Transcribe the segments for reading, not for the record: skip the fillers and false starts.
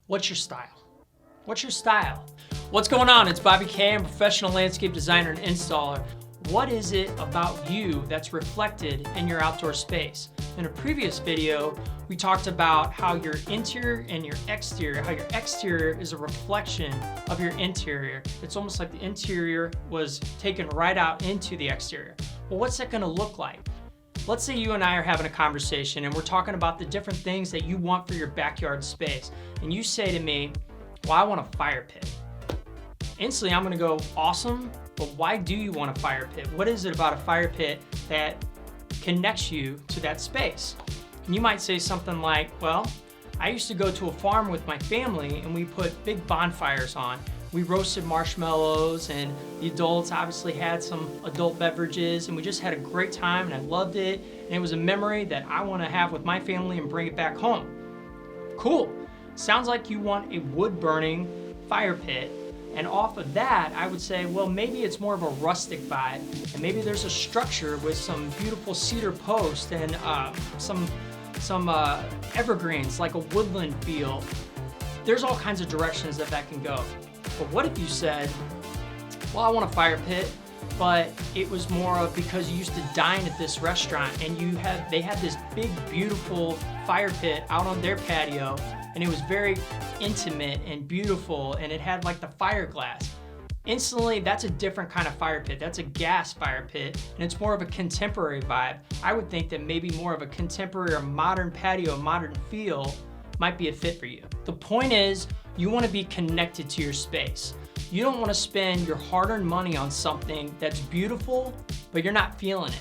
What's your style? What's your style? What's going on? It's Bobby K. I'm a professional landscape designer and installer. What is it about you that's reflected in your outdoor space? In a previous video, we talked about how your interior and your exterior, how your exterior is a reflection of your interior. It's almost like the interior was taken right out into the exterior. Well, what's that gonna look like? Let's say you and I are having a conversation and we're talking about the different things that you want for your backyard space. And you say to me, well, I want a fire pit. Instantly, I'm gonna go, awesome, but why do you want a fire pit? What is it about a fire pit that connects you to that space? And you might say something like, well, I used to go to a farm with my family and we put big bonfires on. We roasted marshmallows and the adults obviously had some adult beverages and we just had a great time and I loved it. And it was a memory that I want to have with my family and bring it back home. Cool. Sounds like you want a wood burning fire pit. And off of that, I would say, well, maybe it's more of a rustic vibe and maybe there's a structure with some beautiful cedar posts and some evergreens, like a woodland feel. There's all kinds of directions that can go. But what if you said, well, I want a fire pit, but it was more of because you used to dine at this restaurant and they had this big, beautiful fire pit out on their patio and it was very intimate and beautiful and it had like the fire glass. Instantly, that's a different kind of fire pit. That's a gas fire pit and it's more of a contemporary vibe. I would think that maybe more of a contemporary or modern patio, modern feel might be a fit for you. The point is, you want to be connected to your space. You don't want to spend your hard-earned money on something that's beautiful, but you're not feeling it.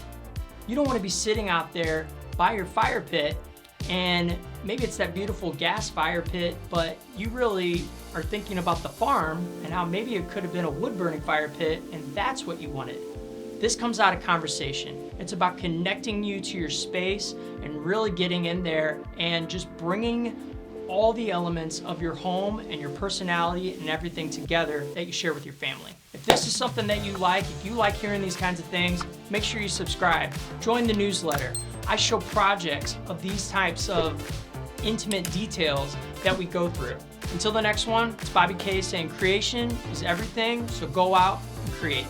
You don't want to be sitting out there by your fire pit and maybe it's that beautiful gas fire pit, but you really are thinking about the farm and how maybe it could have been a wood-burning fire pit and that's what you wanted. This comes out of conversation. It's about connecting you to your space and really getting in there and just bringing all the elements of your home and your personality and everything together that you share with your family. If this is something that you like, if you like hearing these kinds of things, make sure you subscribe. Join the newsletter. I show projects of these types of intimate details that we go through. Until the next one, it's Bobby K saying creation is everything, so go out and create.